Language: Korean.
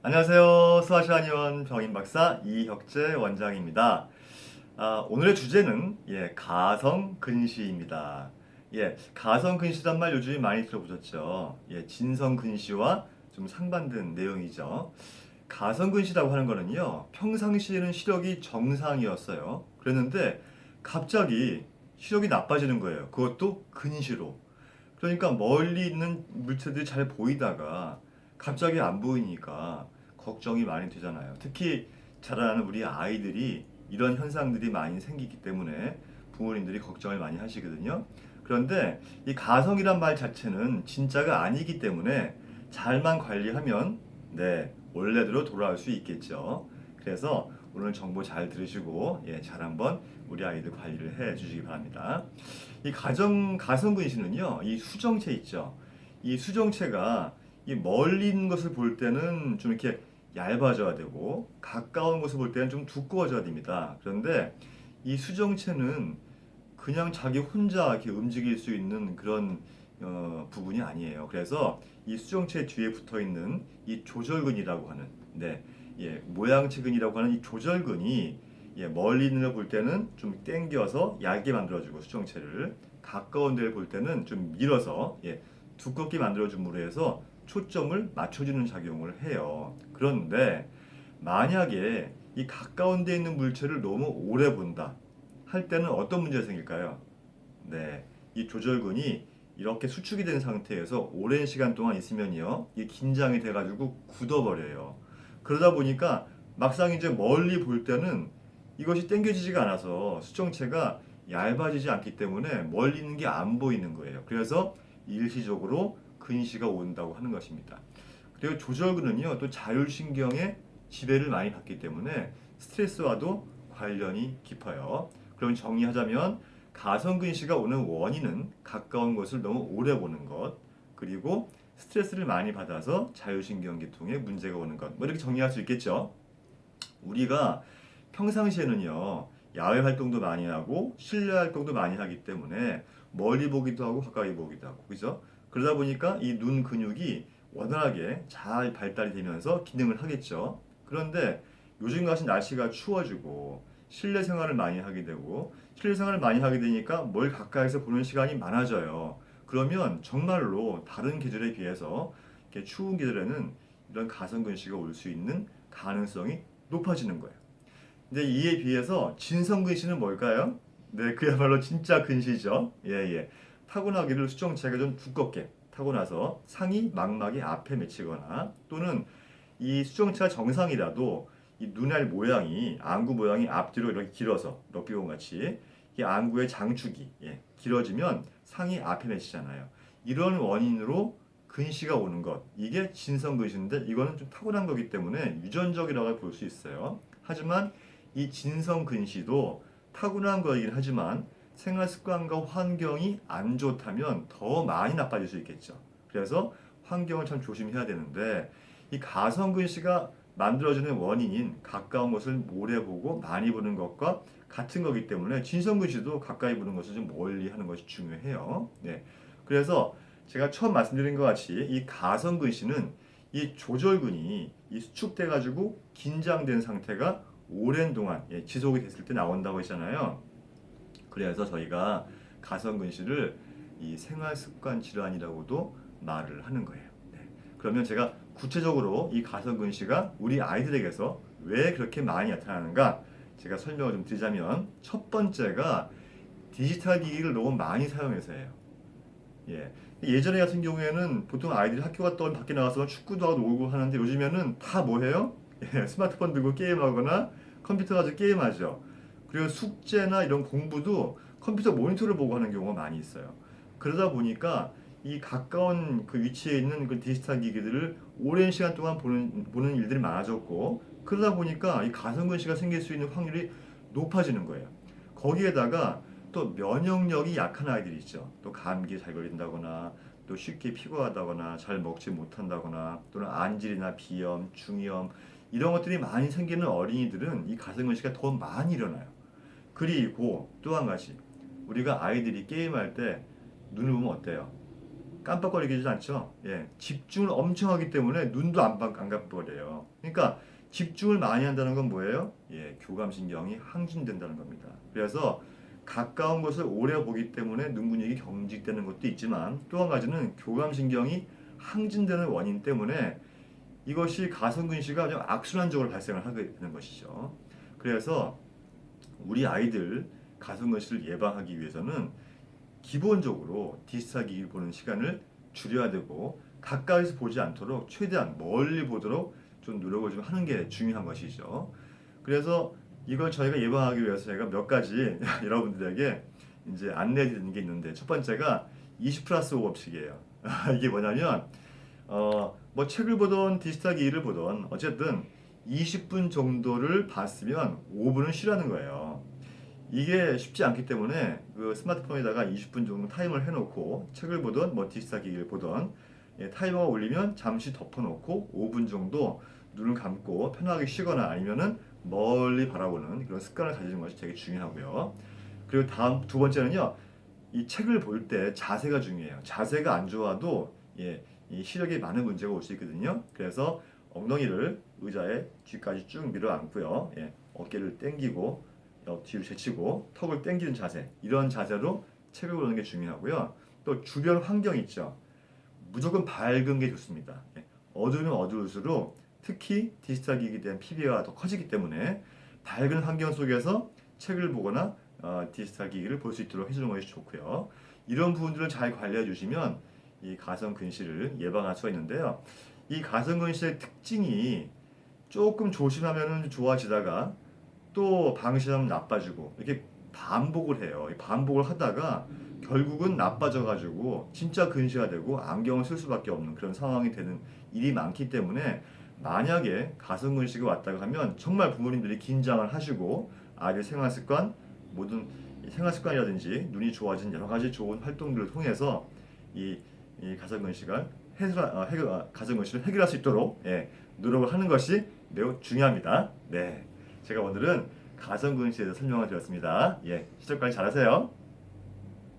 안녕하세요. 수아시아니원 병인박사 이혁재 원장입니다. 오늘의 주제는 가성근시입니다. 가성근시란 말 요즘 많이 들어보셨죠? 진성근시와 좀 상반된 내용이죠. 가성근시라고 하는 거는요, 평상시에는 시력이 정상이었어요. 그랬는데 갑자기 시력이 나빠지는 거예요. 그것도 근시로. 그러니까 멀리 있는 물체들이 잘 보이다가 갑자기 안 보이니까 걱정이 많이 되잖아요. 특히 자라나는 우리 아이들이 이런 현상들이 많이 생기기 때문에 부모님들이 걱정을 많이 하시거든요. 그런데 이 가성이란 말 자체는 진짜가 아니기 때문에 잘만 관리하면 원래대로 돌아올 수 있겠죠. 그래서 오늘 정보 잘 들으시고 잘 한번 우리 아이들 관리를 해 주시기 바랍니다. 이 가성근시는요, 이 수정체 있죠. 이 수정체가 이 멀리 있는 것을 볼 때는 좀 이렇게 얇아져야 되고 가까운 것을 볼 때는 좀 두꺼워져야 됩니다. 그런데 이 수정체는 그냥 자기 혼자 이렇게 움직일 수 있는 그런 부분이 아니에요. 그래서 이 수정체 뒤에 붙어 있는 이 조절근이라고 하는 모양체근이라고 하는 이 조절근이 멀리 있는 걸 볼 때는 좀 당겨서 얇게 만들어주고 수정체를 가까운 데를 볼 때는 좀 밀어서 두껍게 만들어줌으로 해서 초점을 맞춰주는 작용을 해요. 그런데 만약에 이 가까운 데 있는 물체를 너무 오래 본다 할 때는 어떤 문제가 생길까요? 이 조절근이 이렇게 수축이 된 상태에서 오랜 시간 동안 있으면요, 이 긴장이 돼가지고 굳어버려요. 그러다 보니까 막상 이제 멀리 볼 때는 이것이 당겨지지가 않아서 수정체가 얇아지지 않기 때문에 멀리 있는 게 안 보이는 거예요. 그래서 일시적으로 근시가 온다고 하는 것입니다. 그리고 조절근은요, 또 자율신경의 지배를 많이 받기 때문에 스트레스와도 관련이 깊어요. 그럼 정리하자면 가성근시가 오는 원인은 가까운 것을 너무 오래 보는 것, 그리고 스트레스를 많이 받아서 자율신경계통에 문제가 오는 것. 뭐 이렇게 정리할 수 있겠죠. 우리가 평상시에는요, 야외 활동도 많이 하고 실내 활동도 많이 하기 때문에 멀리 보기도 하고 가까이 보기도 하고, 그죠? 그러다 보니까 이 눈 근육이 원활하게 잘 발달이 되면서 기능을 하겠죠. 그런데 요즘 같이 날씨가 추워지고 실내 생활을 많이 하게 되고 실내 생활을 많이 하게 되니까 뭘 가까이서 보는 시간이 많아져요. 그러면 정말로 다른 계절에 비해서 이렇게 추운 계절에는 이런 가성근시가 올 수 있는 가능성이 높아지는 거예요. 근데 이에 비해서 진성근시는 뭘까요? 그야말로 진짜 근시죠. 타고나기를 수정체가 좀 두껍게 타고나서 상이 망막이 앞에 맺히거나 또는 이 수정체가 정상이라도 이 눈알 모양이 안구 모양이 앞뒤로 이렇게 길어서 럭비공 같이 이 안구의 장축이 길어지면 상이 앞에 맺히잖아요. 이런 원인으로 근시가 오는 것 이게 진성근시인데 이거는 좀 타고난 거기 때문에 유전적이라고 볼 수 있어요. 하지만 이 진성근시도 타고난 거이긴 하지만 생활 습관과 환경이 안 좋다면 더 많이 나빠질 수 있겠죠. 그래서 환경을 참 조심해야 되는데 이 가성근시가 만들어지는 원인인 가까운 것을 오래 보고 많이 보는 것과 같은 거기 때문에 진성근시도 가까이 보는 것을 좀 멀리 하는 것이 중요해요. 그래서 제가 처음 말씀드린 것 같이 이 가성근시는 이 조절근이 이 수축돼 가지고 긴장된 상태가 오랜 동안 지속이 됐을 때 나온다고 했잖아요. 그래서 저희가 가성근시를 이 생활습관 질환이라고도 말을 하는 거예요. 그러면 제가 구체적으로 이 가성근시가 우리 아이들에게서 왜 그렇게 많이 나타나는가 제가 설명을 좀 드리자면 첫 번째가 디지털 기기를 너무 많이 사용해서예요. 예전에 같은 경우에는 보통 아이들이 학교 갔다 오면 밖에 나가서 축구도 하고 놀고 하는데 요즘에는 다 뭐 해요? 스마트폰 들고 게임하거나 컴퓨터 가지고 게임하죠. 그리고 숙제나 이런 공부도 컴퓨터 모니터를 보고 하는 경우가 많이 있어요. 그러다 보니까 이 가까운 그 위치에 있는 그 디지털 기기들을 오랜 시간 동안 보는 일들이 많아졌고 그러다 보니까 이 가성근시가 생길 수 있는 확률이 높아지는 거예요. 거기에다가 또 면역력이 약한 아이들이 있죠. 또 감기에 잘 걸린다거나 또 쉽게 피곤하다거나 잘 먹지 못한다거나 또는 안질이나 비염, 중이염 이런 것들이 많이 생기는 어린이들은 이 가성근시가 더 많이 일어나요. 그리고 또 한 가지 우리가 아이들이 게임할 때 눈을 보면 어때요? 깜빡거리지 않죠. 예, 집중을 엄청 하기 때문에 눈도 안 깜빡거려요. 그러니까 집중을 많이 한다는 건 뭐예요? 예, 교감신경이 항진된다는 겁니다. 그래서 가까운 것을 오래 보기 때문에 눈 근육이 경직되는 것도 있지만 또 한 가지는 교감신경이 항진되는 원인 때문에 이것이 가성근시가 아주 악순환적으로 발생을 하게 되는 것이죠. 그래서 우리 아이들 가성근시를 예방하기 위해서는 기본적으로 디지털 기기를 보는 시간을 줄여야 되고 가까이서 보지 않도록 최대한 멀리 보도록 좀 노력을 좀 하는 게 중요한 것이죠. 그래서 이걸 저희가 예방하기 위해서 제가 몇 가지 여러분들에게 이제 안내드리는 게 있는데 첫 번째가 20+5 법칙이에요. 이게 뭐냐면 뭐 책을 보던 디지털 기기를 보던 어쨌든 20분 정도를 봤으면 5분은 쉬라는 거예요. 이게 쉽지 않기 때문에 그 스마트폰에다가 20분 정도 타이머를 해놓고 책을 보던 뭐 디지털 기기를 보던 타이머가 울리면 잠시 덮어놓고 5분 정도 눈을 감고 편하게 쉬거나 아니면은 멀리 바라보는 그런 습관을 가지는 것이 되게 중요하고요. 그리고 다음 두 번째는요. 이 책을 볼 때 자세가 중요해요. 자세가 안 좋아도 이 시력에 많은 문제가 올 수 있거든요. 그래서 엉덩이를 의자에 뒤까지 쭉 밀어 안고요. 어깨를 당기고 뒤로 제치고 턱을 당기는 자세, 이런 자세로 책을 보는 게 중요하고요. 또 주변 환경 있죠. 무조건 밝은 게 좋습니다. 어두우면 어두울수록 특히 디지털 기기에 대한 피해가 더 커지기 때문에 밝은 환경 속에서 책을 보거나 디지털 기기를 볼 수 있도록 해주는 것이 좋고요. 이런 부분들을 잘 관리해 주시면 이 가성 근시를 예방할 수가 있는데요. 이 가성 근시의 특징이 조금 조심하면 좋아지다가 또 방심하면 나빠지고 이렇게 반복을 해요. 반복을 하다가 결국은 나빠져가지고 진짜 근시가 되고 안경을 쓸 수밖에 없는 그런 상황이 되는 일이 많기 때문에 만약에 가성 근시가 왔다고 하면 정말 부모님들이 긴장을 하시고 아이들 생활습관 모든 생활습관이라든지 눈이 좋아진 여러 가지 좋은 활동들을 통해서 이 가성 근시가 가성 근시를 해결할 수 있도록 노력을 하는 것이 매우 중요합니다. 네. 제가 오늘은 가성근시에 대해서 설명을 드렸습니다. 시작 관리 잘하세요.